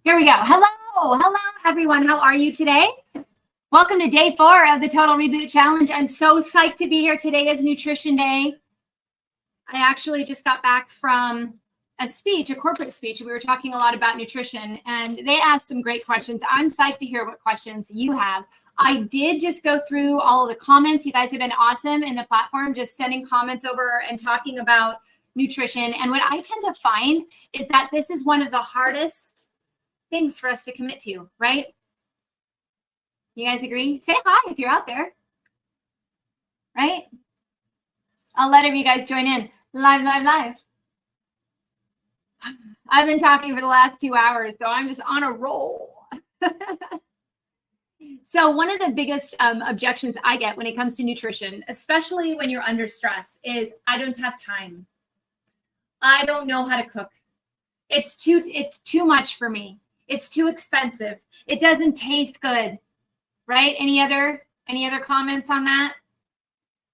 Here we go. Hello, everyone. How are you today? Welcome to day 4 of the Total Reboot Challenge. I'm so psyched to be here. Today is Nutrition Day. I actually just got back from a corporate speech. We were talking a lot about nutrition, and they asked some great questions. I'm psyched to hear what questions you have. I did just go through all of the comments. You guys have been awesome in the platform, just sending comments over and talking about nutrition. And what I tend to find is that this is one of the hardest things for us to commit to, right? You guys agree? Say hi if you're out there, right? I'll let you guys join in. Live. I've been talking for the last 2 hours, so I'm just on a roll. So one of the biggest objections I get when it comes to nutrition, especially when you're under stress, is I don't have time. I don't know how to cook. It's too much for me. It's too expensive. It doesn't taste good, right? Any other comments on that?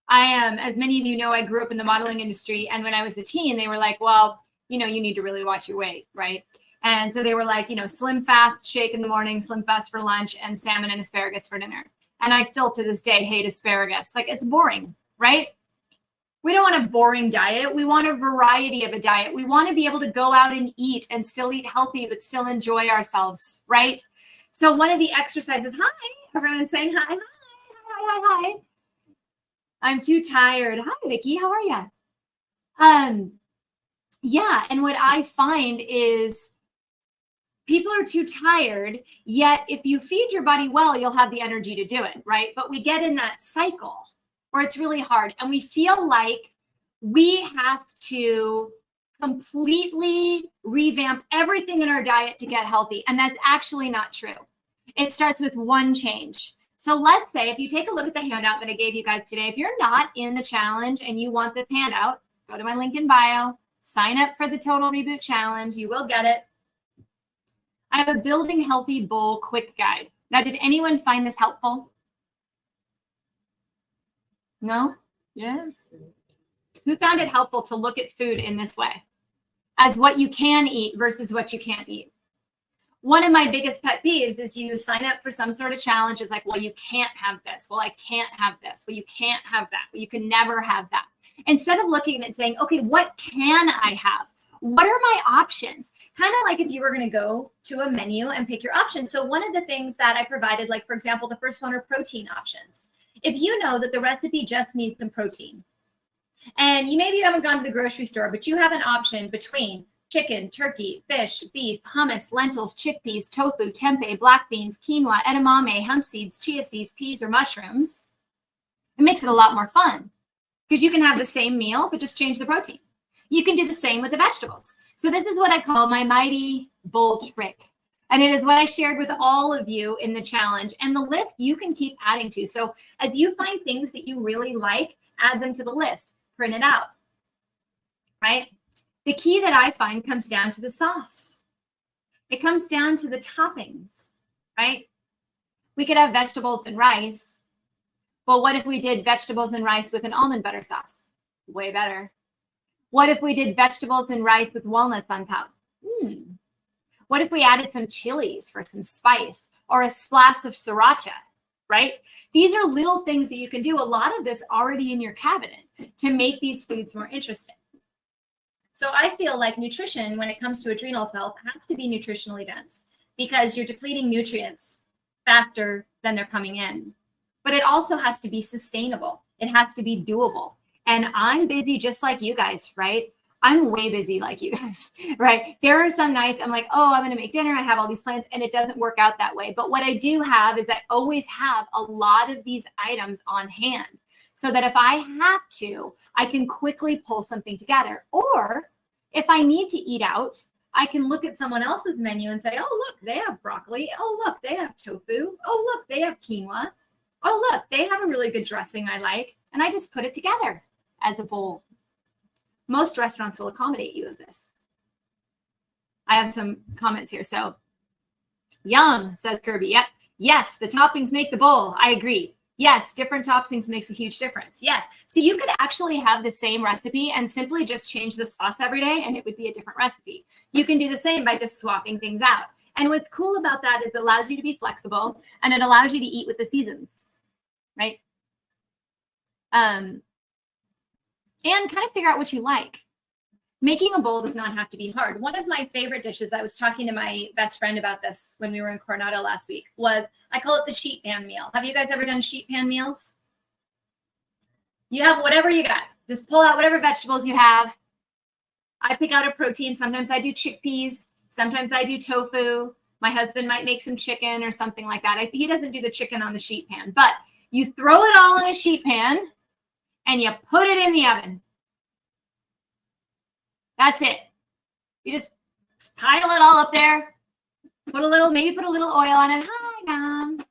As many of you know, I grew up in the modeling industry, and when I was a teen, they were like, well, you need to really watch your weight, right? And so they were like, slim fast shake in the morning, slim fast for lunch, and salmon and asparagus for dinner. And I still to this day hate asparagus. Like, it's boring, right? We don't want a boring diet. We want a variety of a diet. We want to be able to go out and eat and still eat healthy, but still enjoy ourselves, right? So one of the exercises, hi, everyone's saying hi. I'm too tired. Hi, Vicki, how are you? Yeah, and what I find is people are too tired, yet if you feed your body well, you'll have the energy to do it, right? But we get in that cycle where it's really hard, and we feel like we have to completely revamp everything in our diet to get healthy, and that's actually not true. It starts with one change. So let's say if you take a look at the handout that I gave you guys today, if you're not in the challenge and you want this handout, go to my link in bio, sign up for the Total Reboot Challenge. You will get it. I have a Building Healthy Bowl quick guide. Now, did anyone find this helpful? No? Yes. Who found it helpful to look at food in this way, as what you can eat versus what you can't eat? One of my biggest pet peeves is you sign up for some sort of challenge. It's like, well, you can't have this. Well, I can't have this. Well, you can't have that. Well, you can never have that. Instead of looking at it and saying, okay, what can I have? What are my options? Kind of like if you were going to go to a menu and pick your options. So one of the things that I provided, like, for example, the first one are protein options. If you know that the recipe just needs some protein, and maybe you haven't gone to the grocery store, but you have an option between chicken, turkey, fish, beef, hummus, lentils, chickpeas, tofu, tempeh, black beans, quinoa, edamame, hemp seeds, chia seeds, peas, or mushrooms, it makes it a lot more fun because you can have the same meal, but just change the protein. You can do the same with the vegetables. So this is what I call my mighty bowl trick. And it is what I shared with all of you in the challenge. And the list you can keep adding to. So as you find things that you really like, add them to the list, print it out, right? The key that I find comes down to the sauce. It comes down to the toppings, right? We could have vegetables and rice. Well, what if we did vegetables and rice with an almond butter sauce? Way better. What if we did vegetables and rice with walnuts on top? What if we added some chilies for some spice, or a splash of sriracha, right? These are little things that you can do. A lot of this already in your cabinet to make these foods more interesting. So I feel like nutrition, when it comes to adrenal health, has to be nutritionally dense because you're depleting nutrients faster than they're coming in. But it also has to be sustainable. It has to be doable. And I'm busy just like you guys, right? I'm way busy like you guys, right? There are some nights I'm like, oh, I'm going to make dinner. I have all these plans, and it doesn't work out that way. But what I do have is I always have a lot of these items on hand so that if I have to, I can quickly pull something together. Or if I need to eat out, I can look at someone else's menu and say, oh, look, they have broccoli. Oh, look, they have tofu. Oh, look, they have quinoa. Oh, look, they have a really good dressing I like. And I just put it together as a bowl. Most restaurants will accommodate you of this. I have some comments here. So, yum, says Kirby. Yep. Yes, the toppings make the bowl. I agree. Yes, different toppings makes a huge difference. Yes. So you could actually have the same recipe and simply just change the sauce every day, and it would be a different recipe. You can do the same by just swapping things out. And what's cool about that is it allows you to be flexible and it allows you to eat with the seasons, right? And kind of figure out what you like. Making a bowl does not have to be hard. One of my favorite dishes, I was talking to my best friend about this when we were in Coronado last week, was, I call it the sheet pan meal. Have you guys ever done sheet pan meals? You have whatever you got. Just pull out whatever vegetables you have. I pick out a protein. Sometimes I do chickpeas. Sometimes I do tofu. My husband might make some chicken or something like that. He doesn't do the chicken on the sheet pan, but you throw it all in a sheet pan and you put it in the oven. That's it. You just pile it all up there. Maybe put a little oil on it. Hi, Mom.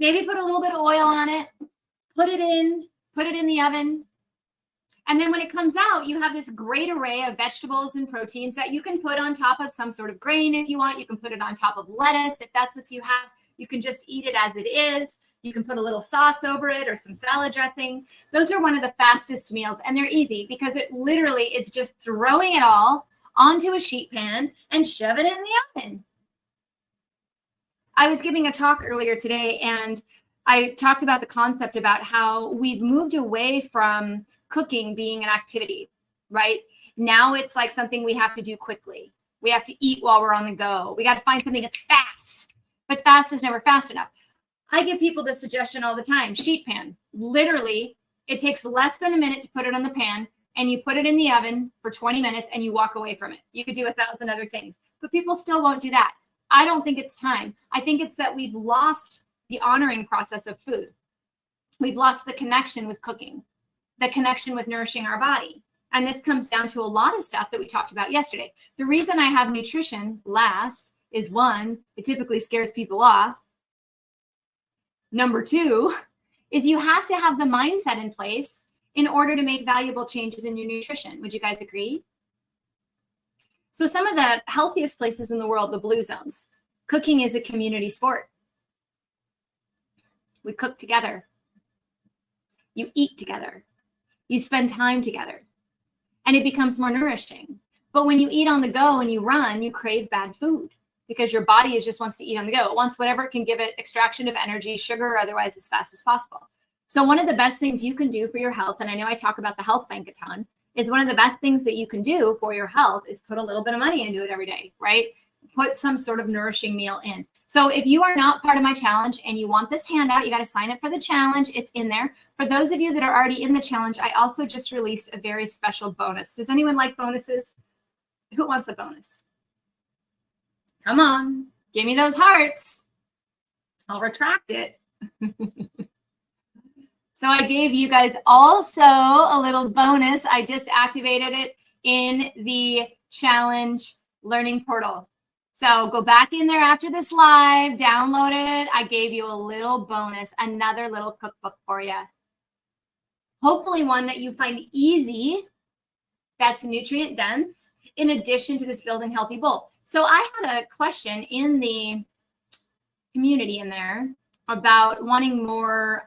Maybe put a little bit of oil on it. Put it in the oven. And then when it comes out, you have this great array of vegetables and proteins that you can put on top of some sort of grain if you want. You can put it on top of lettuce if that's what you have. You can just eat it as it is. You can put a little sauce over it or some salad dressing. Those are one of the fastest meals, and they're easy because it literally is just throwing it all onto a sheet pan and shoving it in the oven. I was giving a talk earlier today, and I talked about the concept about how we've moved away from cooking being an activity, right? Now it's like something we have to do quickly. We have to eat while we're on the go. We got to find something that's fast, but fast is never fast enough. I give people this suggestion all the time. Sheet pan. Literally, it takes less than a minute to put it on the pan, and you put it in the oven for 20 minutes and you walk away from it. You could do 1,000 other things, but people still won't do that. I don't think it's time. I think it's that we've lost the honoring process of food. We've lost the connection with cooking, the connection with nourishing our body. And this comes down to a lot of stuff that we talked about yesterday. The reason I have nutrition last is, one, it typically scares people off. Number two is you have to have the mindset in place in order to make valuable changes in your nutrition. Would you guys agree? So some of the healthiest places in the world, the blue zones, cooking is a community sport. We cook together. You eat together. You spend time together. And it becomes more nourishing. But when you eat on the go and you run, you crave bad food, because your body just wants to eat on the go. It wants whatever can give it extraction of energy, sugar, or otherwise, as fast as possible. So one of the best things you can do for your health, and I know I talk about the health bank a ton, is one of the best things that you can do for your health is put a little bit of money into it every day, right? Put some sort of nourishing meal in. So if you are not part of my challenge and you want this handout, you got to sign up for the challenge. It's in there. For those of you that are already in the challenge, I also just released a very special bonus. Does anyone like bonuses? Who wants a bonus? Come on, give me those hearts. I'll retract it. So I gave you guys also a little bonus. I just activated it in the challenge learning portal. So go back in there after this live, download it. I gave you a little bonus, another little cookbook for you. Hopefully one that you find easy, that's nutrient dense, in addition to this Building Healthy Bowl. So I had a question in the community in there about wanting more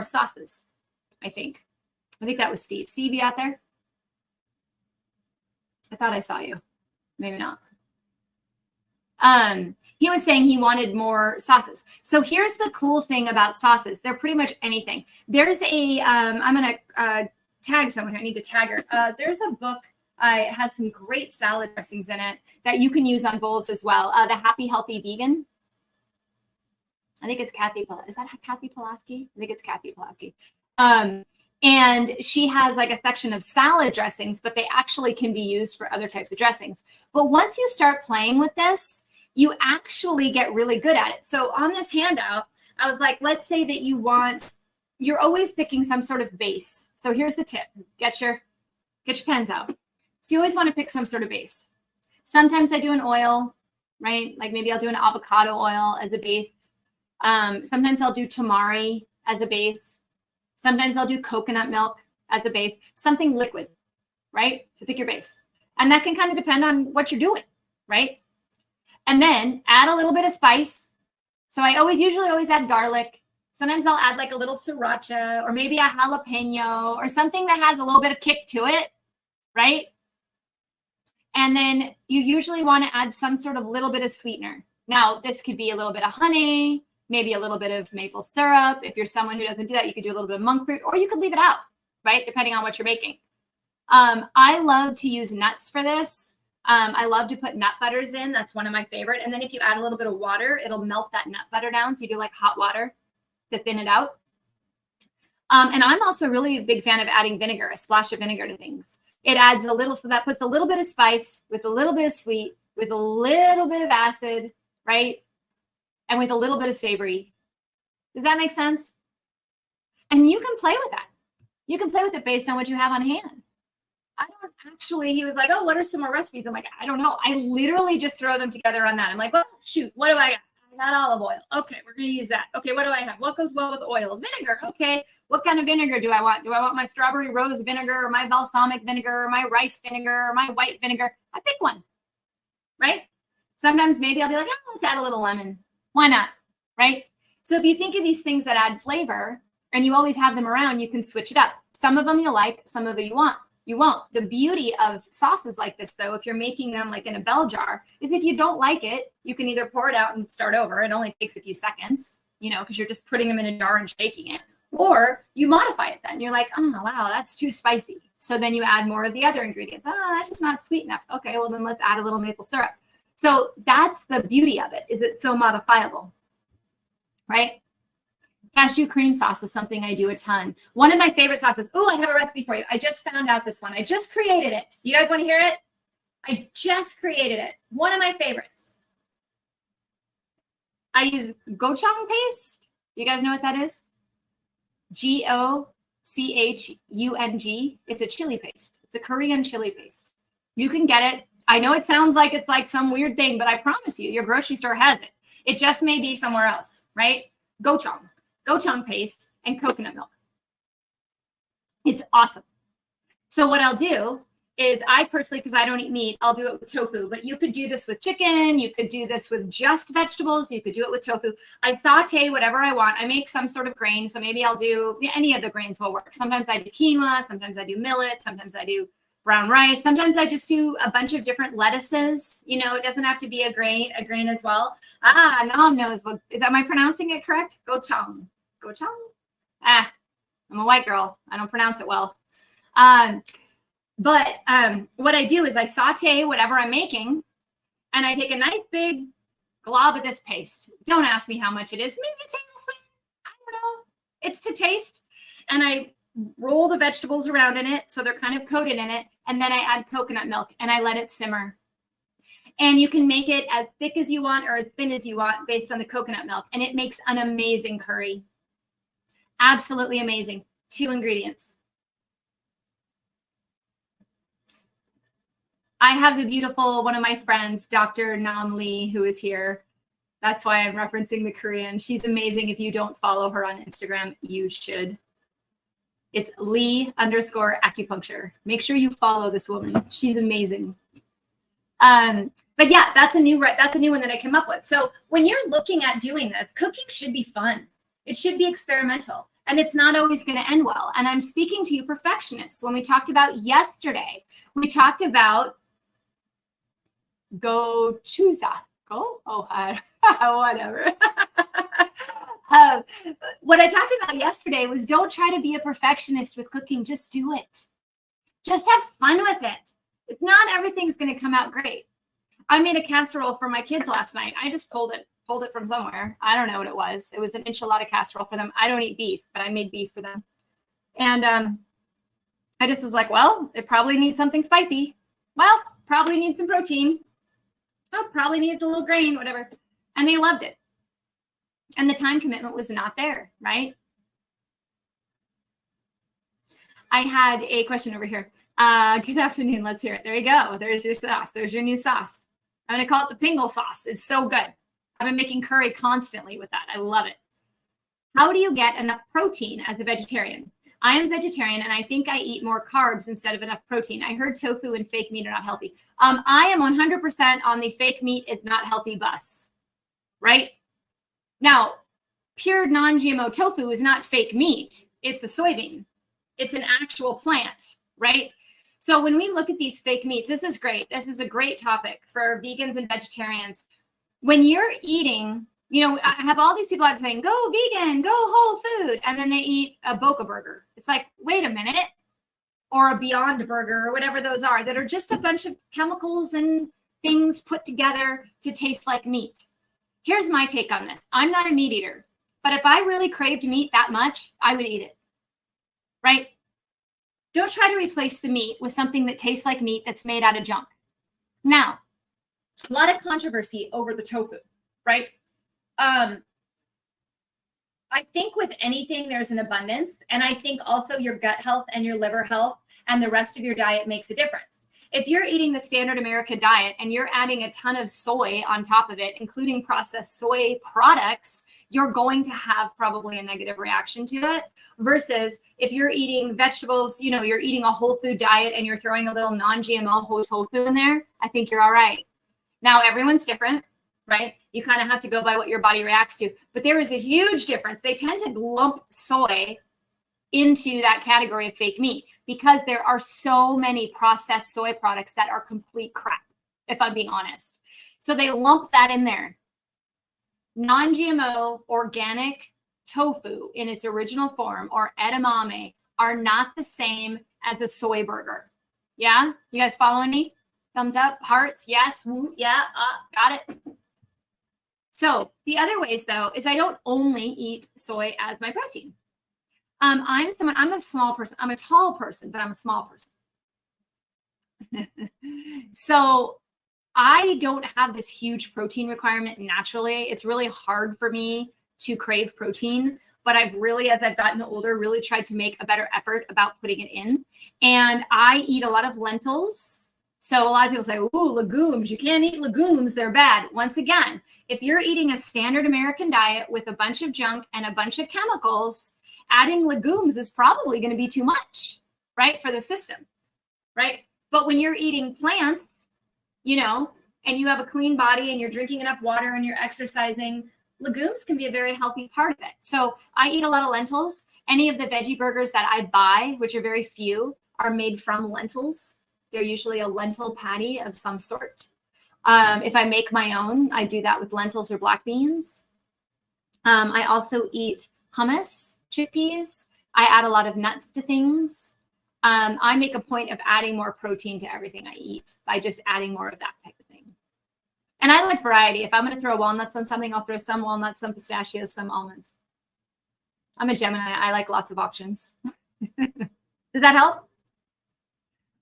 sauces, I think. I think that was Steve. Steve, you out there? I thought I saw you. Maybe not. He was saying he wanted more sauces. So here's the cool thing about sauces. They're pretty much anything. There's a, I'm going to tag someone here. I need to tag her. There's a book. It has some great salad dressings in it that you can use on bowls as well. The Happy Healthy Vegan. I think it's Kathy. Is that Kathy Pulaski? I think it's Kathy Pulaski. And she has like a section of salad dressings, but they actually can be used for other types of dressings. But once you start playing with this, you actually get really good at it. So on this handout, I was like, let's say that you're always picking some sort of base. So here's the tip. Get your pens out. So you always want to pick some sort of base. Sometimes I do an oil, right? Like maybe I'll do an avocado oil as a base. Sometimes I'll do tamari as a base. Sometimes I'll do coconut milk as a base, something liquid, right? So pick your base. And that can kind of depend on what you're doing, right? And then add a little bit of spice. So I usually always add garlic. Sometimes I'll add like a little sriracha or maybe a jalapeno or something that has a little bit of kick to it, right? And then you usually want to add some sort of little bit of sweetener. Now, this could be a little bit of honey, maybe a little bit of maple syrup. If you're someone who doesn't do that, you could do a little bit of monk fruit, or you could leave it out, right? Depending on what you're making. I love to use nuts for this. I love to put nut butters in. That's one of my favorite. And then if you add a little bit of water, it'll melt that nut butter down. So you do like hot water to thin it out. And I'm also really a big fan of adding vinegar, a splash of vinegar to things. It adds a little, so that puts a little bit of spice with a little bit of sweet, with a little bit of acid, right? And with a little bit of savory. Does that make sense? And you can play with that. You can play with it based on what you have on hand. I don't actually, he was like, oh, what are some more recipes? I'm like, I don't know. I literally just throw them together on that. I'm like, well, shoot, what do I got? I got olive oil. Okay, we're going to use that. Okay, what do I have? What goes well with oil? Vinegar. Okay, what kind of vinegar do I want? Do I want my strawberry rose vinegar or my balsamic vinegar or my rice vinegar or my white vinegar? I pick one, right? Sometimes maybe I'll be like, oh, let's add a little lemon. Why not, right? So if you think of these things that add flavor and you always have them around, you can switch it up. Some of them you like, some of them you want. You won't. The beauty of sauces like this, though, if you're making them like in a bell jar, is if you don't like it, you can either pour it out and start over. It only takes a few seconds, you know, because you're just putting them in a jar and shaking it. Or you modify it then. You're like, oh, wow, that's too spicy. So then you add more of the other ingredients. Oh, that's just not sweet enough. Okay, well, then let's add a little maple syrup. So that's the beauty of it, is it's so modifiable, right? Cashew cream sauce is something I do a ton. One of my favorite sauces. Oh, I have a recipe for you. I just found out this one. I just created it. You guys want to hear it? I just created it. One of my favorites. I use gochujang paste. Do you guys know what that is? Gochung. It's a chili paste. It's a Korean chili paste. You can get it. I know it sounds like it's like some weird thing, but I promise you, your grocery store has it. It just may be somewhere else, right? Gochujang paste and coconut milk. It's awesome. So what I'll do is I personally, because I don't eat meat, I'll do it with tofu, but you could do this with chicken. You could do this with just vegetables. You could do it with tofu. I saute whatever I want. I make some sort of grain. So maybe I'll do any of the grains will work. Sometimes I do quinoa. Sometimes I do millet. Sometimes I do brown rice. Sometimes I just do a bunch of different lettuces. You know, it doesn't have to be a grain as well. Nam knows. Is that, am I pronouncing it correct? Gochujang. I'm a white girl. I don't pronounce it well. But what I do is I saute whatever I'm making, and I take a nice big glob of this paste. Don't ask me how much it is. Maybe a tablespoon. I don't know. It's to taste. And I roll the vegetables around in it so they're kind of coated in it. And then I add coconut milk and I let it simmer. And you can make it as thick as you want or as thin as you want based on the coconut milk. And it makes an amazing curry. Absolutely amazing. 2 ingredients. I have the beautiful, one of my friends, Dr. Nam Lee, who is here. That's why I'm referencing the Korean. She's amazing. If you don't follow her on Instagram, you should. It's Lee_acupuncture. Make sure you follow this woman. She's amazing. But yeah, that's a new one that I came up with. So when you're looking at doing this, cooking should be fun. It should be experimental, and it's not always going to end well. And I'm speaking to you perfectionists. When we talked about yesterday, we talked about whatever. What I talked about yesterday was don't try to be a perfectionist with cooking. Just do it. Just have fun with it. It's not everything's going to come out great. I made a casserole for my kids last night. I just pulled it from somewhere. I don't know what it was. It was an enchilada casserole for them. I don't eat beef, but I made beef for them. And I just was like, well, it probably needs something spicy. Well, probably needs some protein. Oh, probably needs a little grain, whatever. And they loved it. And the time commitment was not there, right? I had a question over here. Good afternoon. Let's hear it. There you go. There's your sauce. There's your new sauce. I'm going to call it the Pingle sauce. It's so good. I've been making curry constantly with that. I love it. How do you get enough protein as a vegetarian? I am vegetarian, and I think I eat more carbs instead of enough protein. I heard tofu and fake meat are not healthy. I am 100% on the fake meat is not healthy bus, right? Now, pure non-GMO tofu is not fake meat. It's a soybean. It's an actual plant, right? So when we look at these fake meats, this is great. This is a great topic for vegans and vegetarians. When you're eating, I have all these people out saying, go vegan, go whole food. And then they eat a Boca burger. It's like, wait a minute. Or a Beyond Burger or whatever those are that are just a bunch of chemicals and things put together to taste like meat. Here's my take on this. I'm not a meat eater, but if I really craved meat that much, I would eat it, right? Don't try to replace the meat with something that tastes like meat that's made out of junk. Now, a lot of controversy over the tofu, right? I think with anything, there's an abundance. And I think also your gut health and your liver health and the rest of your diet makes a difference. If you're eating the standard American diet and you're adding a ton of soy on top of it, including processed soy products, you're going to have probably a negative reaction to it. Versus if you're eating vegetables, you're eating a whole food diet and you're throwing a little non-GMO whole tofu in there, I think you're all right. Now, everyone's different, right? You kind of have to go by what your body reacts to. But there is a huge difference. They tend to lump soy into that category of fake meat because there are so many processed soy products that are complete crap, if I'm being honest. So they lump that in there. Non-GMO organic tofu in its original form, or edamame, are not the same as the soy burger. Yeah? You guys following me? Thumbs up, hearts, yes, woo, yeah, got it. So the other ways, though, is I don't only eat soy as my protein. I'm a small person. I'm a tall person, but I'm a small person. So I don't have this huge protein requirement naturally. It's really hard for me to crave protein, but I've really, as I've gotten older, really tried to make a better effort about putting it in. And I eat a lot of lentils. So a lot of people say, ooh, legumes, you can't eat legumes, they're bad. Once again, if you're eating a standard American diet with a bunch of junk and a bunch of chemicals, adding legumes is probably going to be too much, right, for the system, right? But when you're eating plants, and you have a clean body and you're drinking enough water and you're exercising, legumes can be a very healthy part of it. So I eat a lot of lentils. Any of the veggie burgers that I buy, which are very few, are made from lentils. They're usually a lentil patty of some sort. If I make my own, I do that with lentils or black beans. I also eat hummus, chickpeas. I add a lot of nuts to things. I make a point of adding more protein to everything I eat by just adding more of that type of thing. And I like variety. If I'm going to throw walnuts on something, I'll throw some walnuts, some pistachios, some almonds. I'm a Gemini. I like lots of options. Does that help?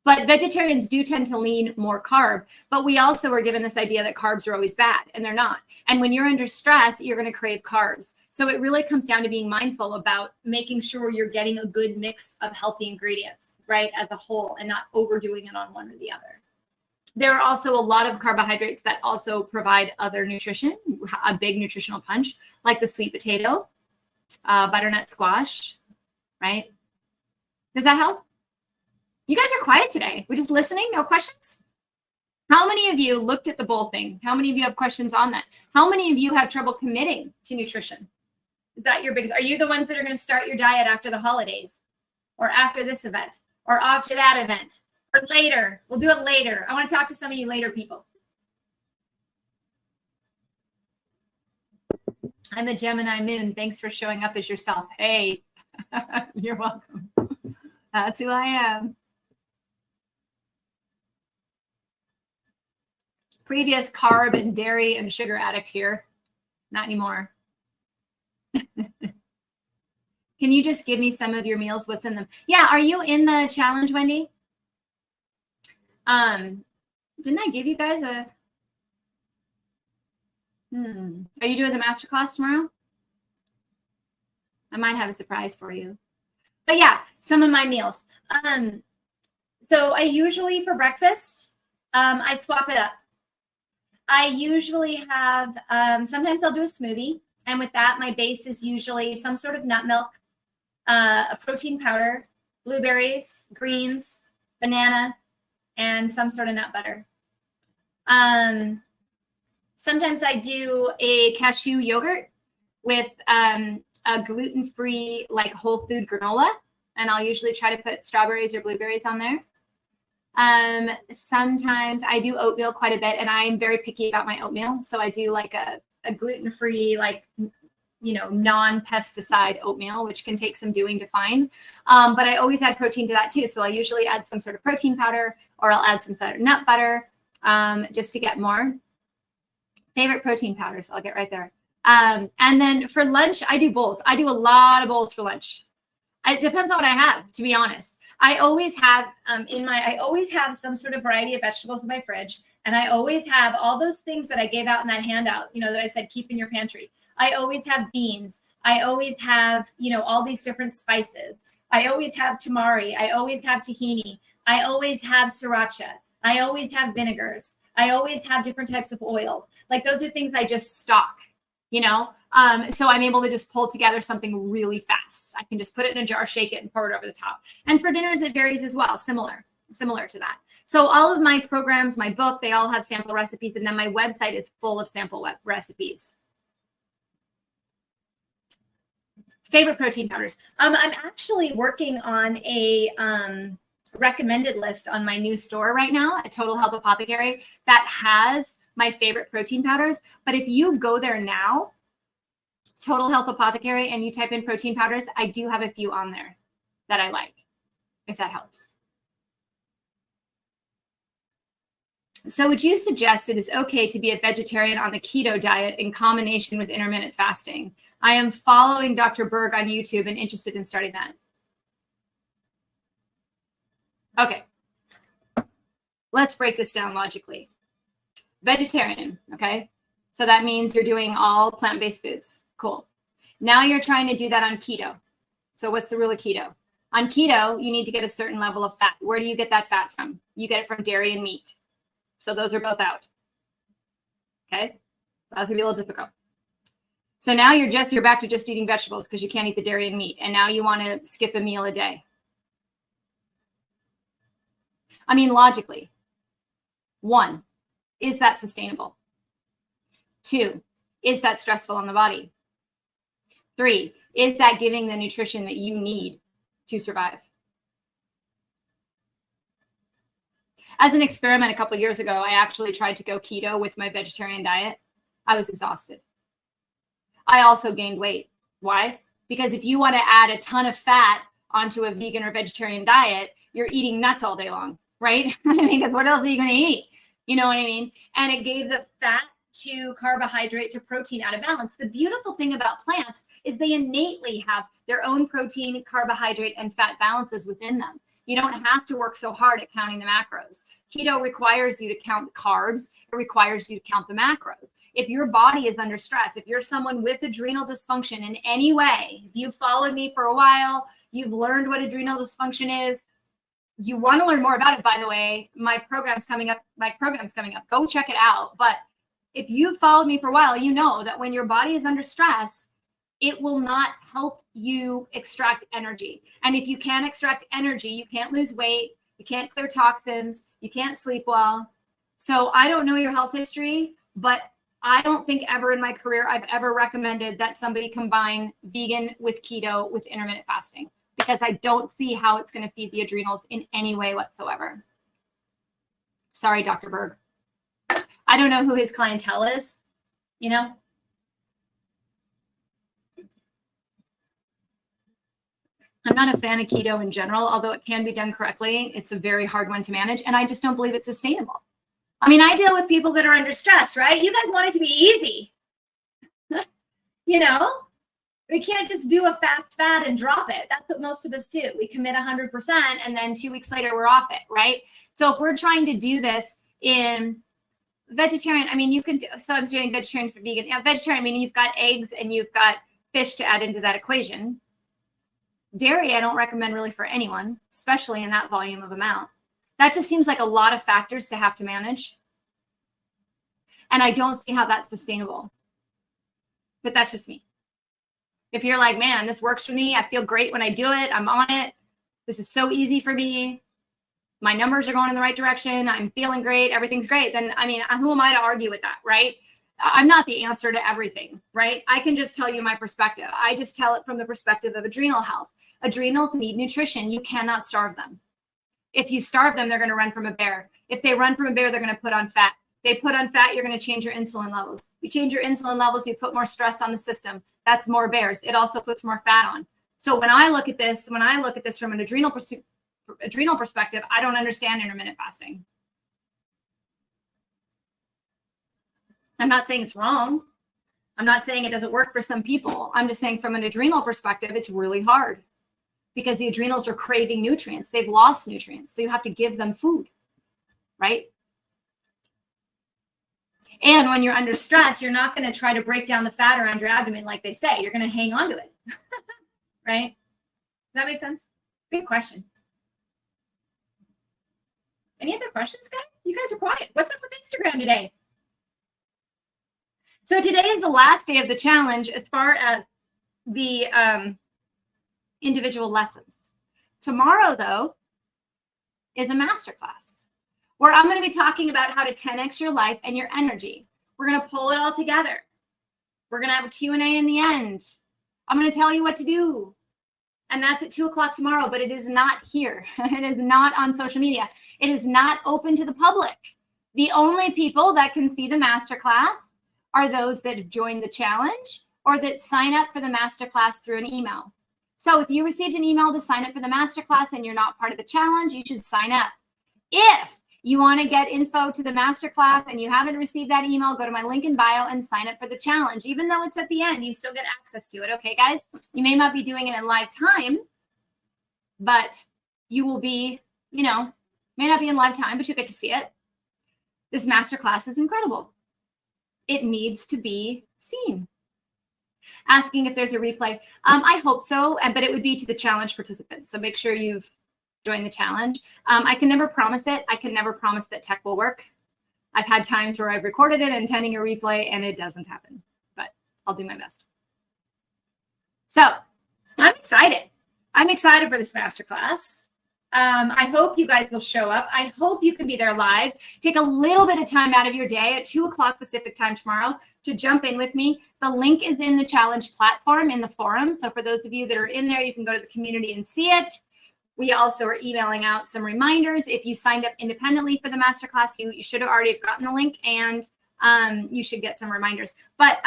But vegetarians do tend to lean more carb, but we also are given this idea that carbs are always bad, and they're not. And when you're under stress, you're going to crave carbs. So it really comes down to being mindful about making sure you're getting a good mix of healthy ingredients, right, as a whole, and not overdoing it on one or the other. There are also a lot of carbohydrates that also provide other nutrition, a big nutritional punch, like the sweet potato, butternut squash, right? Does that help? You guys are quiet today. We're just listening. No questions? How many of you looked at the bowl thing? How many of you have questions on that? How many of you have trouble committing to nutrition? Is that your biggest? Are you the ones that are going to start your diet after the holidays, or after this event, or after that event, or later? We'll do it later. I want to talk to some of you later people. I'm a Gemini moon. Thanks for showing up as yourself. Hey, you're welcome. That's who I am. Previous carb and dairy and sugar addict here. Not anymore. Can you just give me some of your meals? What's in them? Yeah, are you in the challenge, Wendy? Didn't I give you guys a... Are you doing the masterclass tomorrow? I might have a surprise for you. But yeah, some of my meals. So I usually, for breakfast, I swap it up. I usually have, sometimes I'll do a smoothie. And with that, my base is usually some sort of nut milk, a protein powder, blueberries, greens, banana, and some sort of nut butter. Sometimes I do a cashew yogurt with a gluten-free, like whole food granola. And I'll usually try to put strawberries or blueberries on there. Sometimes I do oatmeal quite a bit, and I'm very picky about my oatmeal. So I do like a gluten-free, like, non-pesticide oatmeal, which can take some doing to find. But I always add protein to that too. So I usually add some sort of protein powder, or I'll add some sort of nut butter, just to get more. Favorite protein powders, I'll get right there. And then for lunch, I do bowls. I do a lot of bowls for lunch. It depends on what I have, to be honest. I always have I always have some sort of variety of vegetables in my fridge. And I always have all those things that I gave out in that handout, that I said, keep in your pantry. I always have beans. I always have, all these different spices. I always have tamari. I always have tahini. I always have sriracha. I always have vinegars. I always have different types of oils. Like, those are things I just stock, so I'm able to just pull together something really fast. I can just put it in a jar, shake it, and pour it over the top. And for dinners, it varies as well, similar to that. So all of my programs, my book, they all have sample recipes, and then my website is full of sample recipes. Favorite protein powders. I'm actually working on a recommended list on my new store right now at Total Health Apothecary that has my favorite protein powders. But if you go there now, Total Health Apothecary, and you type in protein powders, I do have a few on there that I like, if that helps. So would you suggest it is okay to be a vegetarian on the keto diet in combination with intermittent fasting? I am following Dr. Berg on YouTube and interested in starting that. Okay, let's break this down logically. Vegetarian, okay? So that means you're doing all plant-based foods. Cool. Now you're trying to do that on keto. So what's the rule of keto? On keto, you need to get a certain level of fat. Where do you get that fat from? You get it from dairy and meat. So those are both out. Okay? That's gonna be a little difficult. So now you're back to just eating vegetables because you can't eat the dairy and meat. And now you want to skip a meal a day. I mean, logically, 1, is that sustainable? 2, is that stressful on the body? 3, is that giving the nutrition that you need to survive? As an experiment a couple of years ago, I actually tried to go keto with my vegetarian diet. I was exhausted. I also gained weight. Why? Because if you want to add a ton of fat onto a vegan or vegetarian diet, you're eating nuts all day long, right? I mean, because what else are you going to eat? You know what I mean? And it gave the fat to carbohydrate to protein out of balance. The beautiful thing about plants is they innately have their own protein, carbohydrate, and fat balances within them. You don't have to work so hard at counting the macros. Keto requires you to count the carbs. It requires you to count the macros. If your body is under stress, if you're someone with adrenal dysfunction in any way, if you've followed me for a while, you've learned what adrenal dysfunction is, you want to learn more about it, by the way, my program's coming up. Go check it out. But if you've followed me for a while, you know that when your body is under stress, it will not help you extract energy. And if you can't extract energy, you can't lose weight, you can't clear toxins, you can't sleep well. So I don't know your health history, but I don't think ever in my career I've ever recommended that somebody combine vegan with keto with intermittent fasting, because I don't see how it's going to feed the adrenals in any way whatsoever. Sorry, Dr. Berg. I don't know who his clientele is, you know? I'm not a fan of keto in general, although it can be done correctly. It's a very hard one to manage, and I just don't believe it's sustainable. I mean, I deal with people that are under stress, right? You guys want it to be easy. You know, we can't just do a fast fad and drop it. That's what most of us do. We commit 100%, and then 2 weeks later, we're off it, right? So if we're trying to do this in vegetarian, I mean, you can do, so I'm doing vegetarian for vegan. Yeah, vegetarian, meaning you've got eggs and you've got fish to add into that equation. Dairy, I don't recommend really for anyone, especially in that volume of amount. That just seems like a lot of factors to have to manage. And I don't see how that's sustainable. But that's just me. If you're like, man, this works for me, I feel great when I do it, I'm on it, this is so easy for me, my numbers are going in the right direction, I'm feeling great, everything's great, then, I mean, who am I to argue with that, right? I'm not the answer to everything, right? I can just tell you my perspective. I just tell it from the perspective of adrenal health. Adrenals need nutrition. You cannot starve them. If you starve them, they're going to run from a bear. If they run from a bear, they're going to put on fat. They put on fat, you're going to change your insulin levels. You change your insulin levels, you put more stress on the system. That's more bears. It also puts more fat on. So when I look at this from an adrenal perspective, I don't understand intermittent fasting. I'm not saying it's wrong. I'm not saying it doesn't work for some people. I'm just saying from an adrenal perspective, it's really hard because the adrenals are craving nutrients. They've lost nutrients. So you have to give them food, right? And when you're under stress, you're not going to try to break down the fat around your abdomen like they say. You're going to hang on to it, right? Does that make sense? Good question. Any other questions, guys? You guys are quiet. What's up with Instagram today? So today is the last day of the challenge as far as the individual lessons. Tomorrow, though, is a masterclass where I'm going to be talking about how to 10x your life and your energy. We're going to pull it all together. We're going to have a Q&A in the end. I'm going to tell you what to do. And that's at 2 o'clock tomorrow, but it is not here. It is not on social media. It is not open to the public. The only people that can see the masterclass are those that have joined the challenge or that sign up for the masterclass through an email. So if you received an email to sign up for the masterclass and you're not part of the challenge, you should sign up. If you want to get info to the masterclass and you haven't received that email, go to my link in bio and sign up for the challenge. Even though it's at the end, you still get access to it. Okay, guys? You may not be doing it in live time, but you will be, may not be in live time, but you get to see it. This masterclass is incredible. It needs to be seen. Asking if there's a replay. I hope so, but it would be to the challenge participants. So make sure you've joined the challenge. I can never promise it. I can never promise that tech will work. I've had times where I've recorded it intending a replay and it doesn't happen, but I'll do my best. So I'm excited. I'm excited for this masterclass. I hope you guys will show up. I hope you can be there live. Take a little bit of time out of your day at 2 o'clock Pacific time tomorrow to jump in with me. The link is in the challenge platform in the forum. So for those of you that are in there, you can go to the community and see it. We also are emailing out some reminders. If you signed up independently for the masterclass, you should have already gotten the link and you should get some reminders. But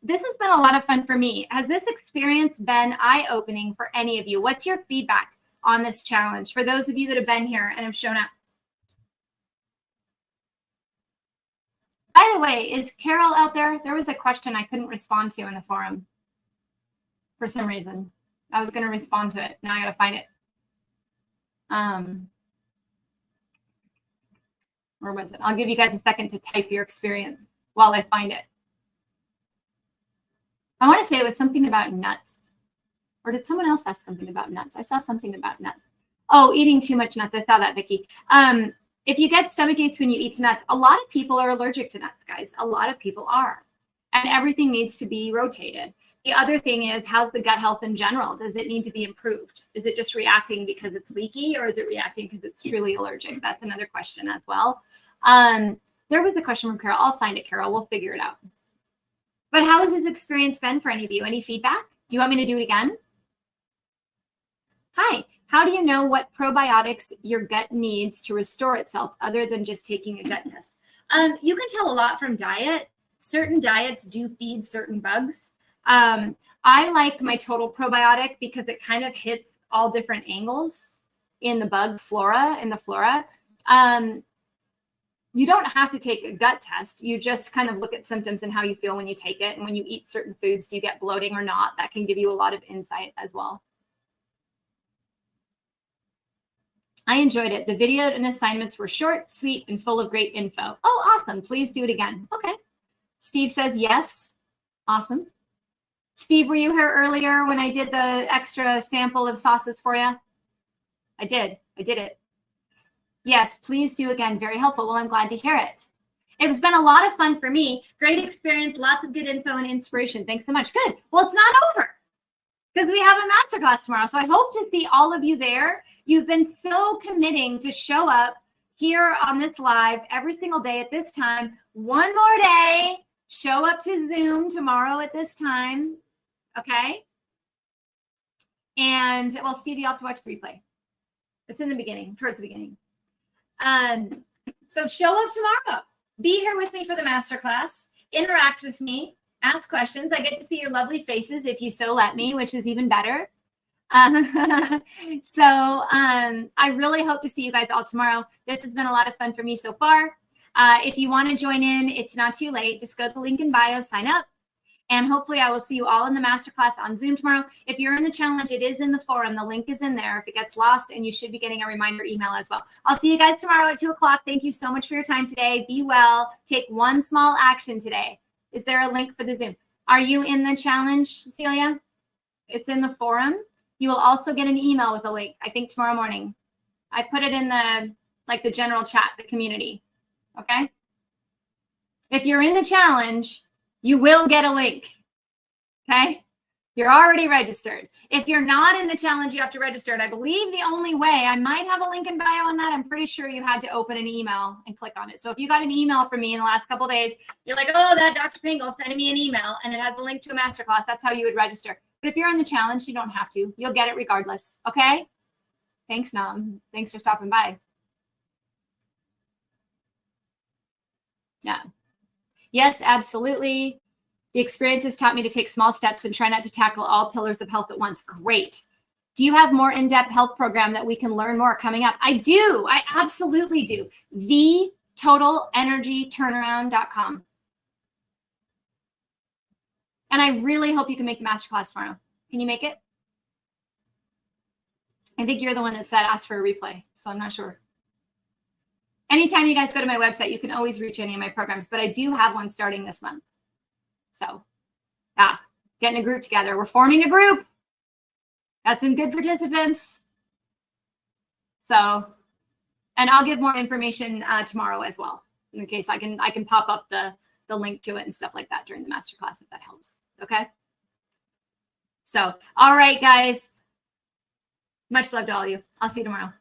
this has been a lot of fun for me. Has this experience been eye-opening for any of you? What's your feedback on this challenge for those of you that have been here and have shown up? By the way, is Carol out there? There was a question I couldn't respond to in the forum for some reason. I was going to respond to it. Now I got to find it. Where was it? I'll give you guys a second to type your experience while I find it. I want to say it was something about nuts. Or did someone else ask something about nuts? I saw something about nuts. Oh, eating too much nuts. I saw that, Vicki. If you get stomach aches when you eat nuts, a lot of people are allergic to nuts, guys. A lot of people are. And everything needs to be rotated. The other thing is, how's the gut health in general? Does it need to be improved? Is it just reacting because it's leaky, or is it reacting because it's truly allergic? That's another question as well. There was a question from Carol. I'll find it, Carol. We'll figure it out. But how has this experience been for any of you? Any feedback? Do you want me to do it again? Hi. How do you know what probiotics your gut needs to restore itself other than just taking a gut test? You can tell a lot from diet. Certain diets do feed certain bugs. I like my total probiotic because it kind of hits all different angles in the bug flora, you don't have to take a gut test. You just kind of look at symptoms and how you feel when you take it. And when you eat certain foods, do you get bloating or not? That can give you a lot of insight as well. I enjoyed it. The video and assignments were short, sweet, and full of great info. Oh, awesome. Please do it again. Okay. Steve says yes. Awesome. Steve, were you here earlier when I did the extra sample of sauces for you? I did it. Yes, please do again. Very helpful. Well, I'm glad to hear it. It's been a lot of fun for me. Great experience, lots of good info and inspiration. Thanks so much. Good. Well, it's not over because we have a masterclass tomorrow. So I hope to see all of you there. You've been so committing to show up here on this live every single day at this time. One more day. Show up to Zoom tomorrow at this time. Okay. And well, Steve, you'll have to watch the replay. It's in the beginning, towards the beginning. So show up tomorrow. Be here with me for the masterclass. Interact with me. Ask questions. I get to see your lovely faces if you so let me, which is even better. I really hope to see you guys all tomorrow. This has been a lot of fun for me so far. If you want to join in, it's not too late. Just go to the link in bio, sign up, and hopefully I will see you all in the masterclass on Zoom tomorrow. If you're in the challenge, it is in the forum. The link is in there if it gets lost, and you should be getting a reminder email as well. I'll see you guys tomorrow at 2 o'clock. Thank you so much for your time today. Be well. Take one small action today. Is there a link for the Zoom? Are you in the challenge, Celia? It's in the forum. You will also get an email with a link, I think tomorrow morning. I put it in the general chat, the community. Okay? If you're in the challenge, you will get a link. Okay? You're already registered. If you're not in the challenge, you have to register. And I believe the only way, I might have a link in bio on that. I'm pretty sure you had to open an email and click on it. So if you got an email from me in the last couple of days, you're like, oh, that Dr. Pingle sending me an email and it has the link to a masterclass. That's how you would register. But if you're in the challenge, you don't have to. You'll get it regardless. Okay? Thanks, Nam. Thanks for stopping by. Yeah. Yes, absolutely. The experience has taught me to take small steps and try not to tackle all pillars of health at once. Great. Do you have more in-depth health program that we can learn more coming up? I do. I absolutely do. TheTotalEnergyTurnaround.com. And I really hope you can make the masterclass tomorrow. Can you make it? I think you're the one that said ask for a replay, so I'm not sure. Anytime you guys go to my website, you can always reach any of my programs, but I do have one starting this month. So, yeah, getting a group together. We're forming a group. Got some good participants. So, and I'll give more information tomorrow as well, in case I can pop up the link to it and stuff like that during the masterclass if that helps. Okay. So, all right, guys. Much love to all of you. I'll see you tomorrow.